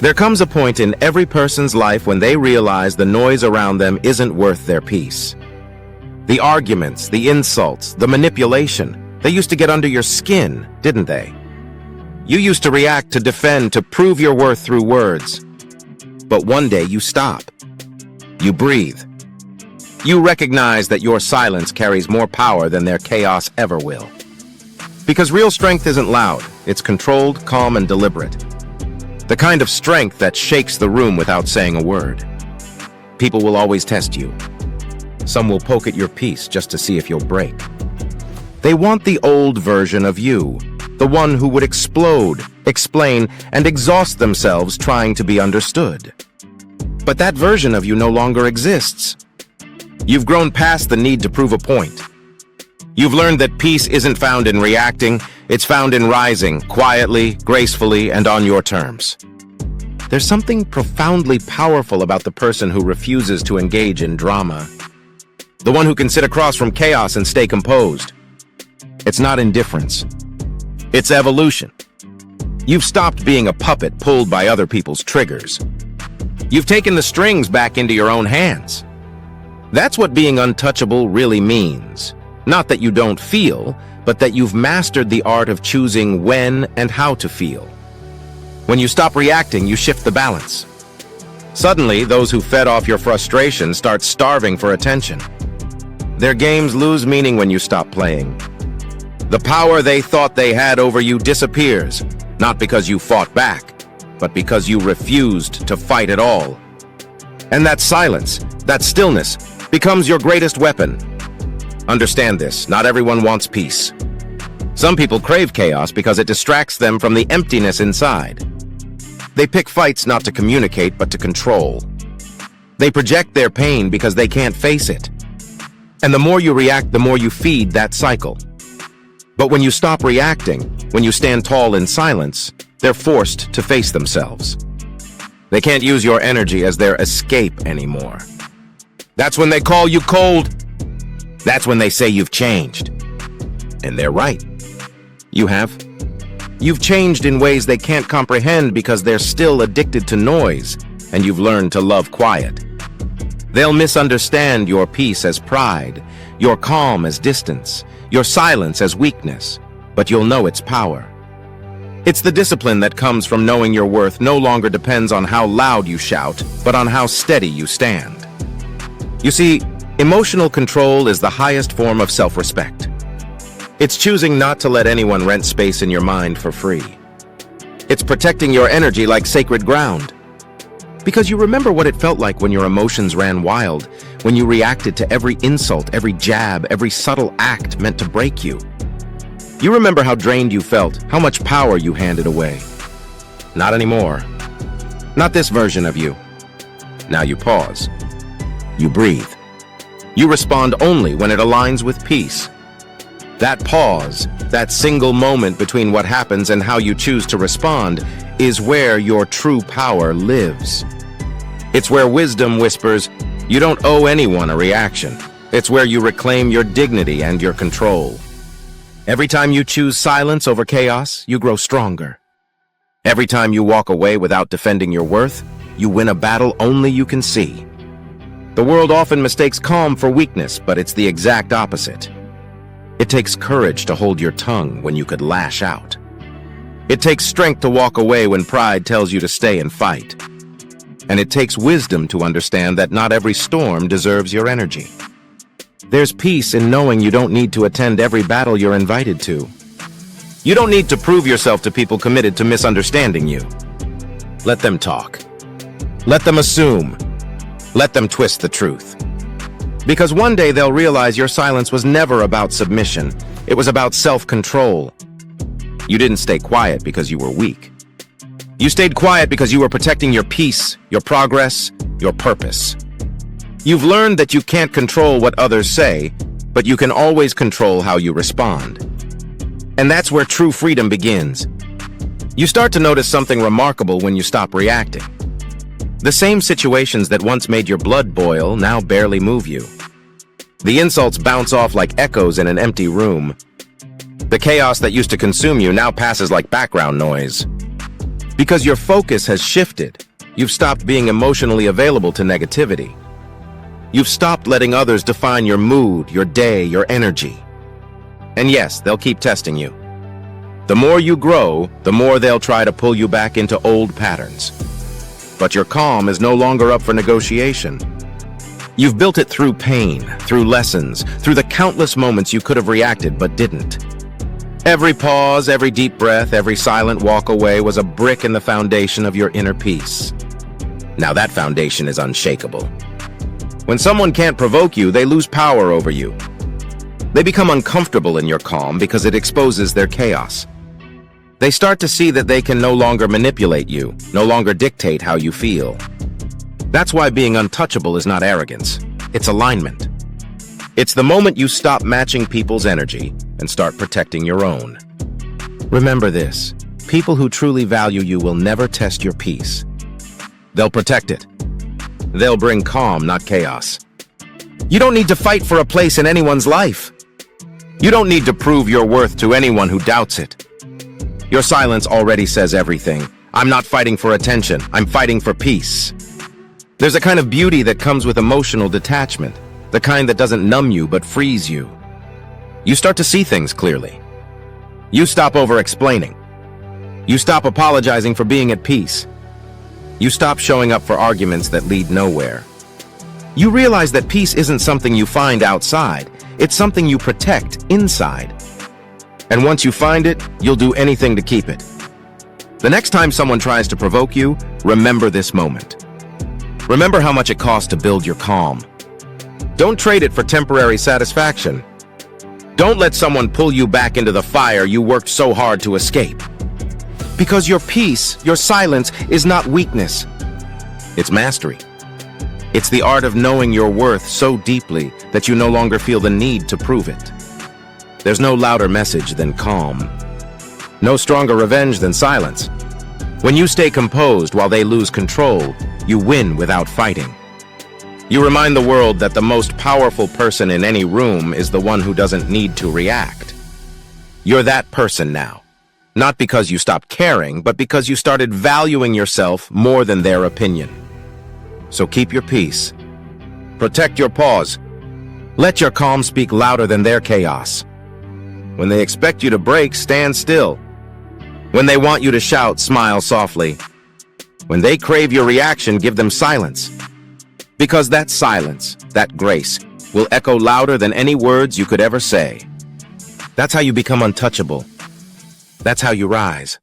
There comes a point in every person's life when they realize the noise around them isn't worth their peace. The arguments, the insults, the manipulation, they used to get under your skin, didn't they? You used to react, to defend, to prove your worth through words. But one day you stop. You breathe. You recognize that your silence carries more power than their chaos ever will. Because real strength isn't loud, it's controlled, calm, and deliberate. The kind of strength that shakes the room without saying a word. People will always test you. Some will poke at your peace just to see if you'll break. They want the old version of you, the one who would explode, explain, and exhaust themselves trying to be understood. But that version of you no longer exists. You've grown past the need to prove a point. You've learned that peace isn't found in reacting, it's found in rising, quietly, gracefully, and on your terms. There's something profoundly powerful about the person who refuses to engage in drama. The one who can sit across from chaos and stay composed. It's not indifference. It's evolution. You've stopped being a puppet pulled by other people's triggers. You've taken the strings back into your own hands. That's what being untouchable really means. Not that you don't feel, but that you've mastered the art of choosing when and how to feel. When you stop reacting, you shift the balance. Suddenly, those who fed off your frustration start starving for attention. Their games lose meaning when you stop playing. The power they thought they had over you disappears, not because you fought back, but because you refused to fight at all. And that silence, that stillness, becomes your greatest weapon. Understand this, not everyone wants peace. Some people crave chaos because it distracts them from the emptiness inside. They pick fights not to communicate, but to control. They project their pain because they can't face it. And the more you react, the more you feed that cycle. But when you stop reacting, when you stand tall in silence, they're forced to face themselves. They can't use your energy as their escape anymore. That's when they call you cold. That's when they say you've changed. And they're right. You have. You've changed in ways they can't comprehend because they're still addicted to noise, and you've learned to love quiet. They'll misunderstand your peace as pride, your calm as distance, your silence as weakness, but you'll know its power. It's the discipline that comes from knowing your worth no longer depends on how loud you shout, but on how steady you stand. You see, emotional control is the highest form of self-respect. It's choosing not to let anyone rent space in your mind for free. It's protecting your energy like sacred ground. Because you remember what it felt like when your emotions ran wild, when you reacted to every insult, every jab, every subtle act meant to break you. You remember how drained you felt, how much power you handed away. Not anymore. Not this version of you. Now you pause. You breathe. You respond only when it aligns with peace. That pause, that single moment between what happens and how you choose to respond, is where your true power lives. It's where wisdom whispers, you don't owe anyone a reaction. It's where you reclaim your dignity and your control. Every time you choose silence over chaos, you grow stronger. Every time you walk away without defending your worth, you win a battle only you can see. The world often mistakes calm for weakness, but it's the exact opposite. It takes courage to hold your tongue when you could lash out. It takes strength to walk away when pride tells you to stay and fight. And it takes wisdom to understand that not every storm deserves your energy. There's peace in knowing you don't need to attend every battle you're invited to. You don't need to prove yourself to people committed to misunderstanding you. Let them talk. Let them assume. Let them twist the truth. Because one day they'll realize your silence was never about submission. It was about self-control. You didn't stay quiet because you were weak. You stayed quiet because you were protecting your peace, your progress, your purpose. You've learned that you can't control what others say, but you can always control how you respond. And that's where true freedom begins. You start to notice something remarkable when you stop reacting. The same situations that once made your blood boil now barely move you. The insults bounce off like echoes in an empty room. The chaos that used to consume you now passes like background noise. Because your focus has shifted. You've stopped being emotionally available to negativity. You've stopped letting others define your mood, your day, your energy. And yes, they'll keep testing you. The more you grow, the more they'll try to pull you back into old patterns. But your calm is no longer up for negotiation. You've built it through pain, through lessons, through the countless moments you could have reacted but didn't. Every pause, every deep breath, every silent walk away was a brick in the foundation of your inner peace. Now that foundation is unshakable. When someone can't provoke you, they lose power over you. They become uncomfortable in your calm because it exposes their chaos. They start to see that they can no longer manipulate you, no longer dictate how you feel. That's why being untouchable is not arrogance. It's alignment. It's the moment you stop matching people's energy and start protecting your own. Remember this, people who truly value you will never test your peace. They'll protect it. They'll bring calm, not chaos. You don't need to fight for a place in anyone's life. You don't need to prove your worth to anyone who doubts it. Your silence already says everything. I'm not fighting for attention, I'm fighting for peace. There's a kind of beauty that comes with emotional detachment, the kind that doesn't numb you but frees you. You start to see things clearly. You stop over-explaining. You stop apologizing for being at peace. You stop showing up for arguments that lead nowhere. You realize that peace isn't something you find outside, it's something you protect inside. And once you find it, you'll do anything to keep it. The next time someone tries to provoke you, remember this moment. Remember how much it costs to build your calm. Don't trade it for temporary satisfaction. Don't let someone pull you back into the fire you worked so hard to escape. Because your peace, your silence, is not weakness. It's mastery. It's the art of knowing your worth so deeply that you no longer feel the need to prove it. There's no louder message than calm. No stronger revenge than silence. When you stay composed while they lose control, you win without fighting. You remind the world that the most powerful person in any room is the one who doesn't need to react. You're that person now. Not because you stopped caring, but because you started valuing yourself more than their opinion. So keep your peace. Protect your pause. Let your calm speak louder than their chaos. When they expect you to break, stand still. When they want you to shout, smile softly. When they crave your reaction, give them silence. Because that silence, that grace, will echo louder than any words you could ever say. That's how you become untouchable. That's how you rise.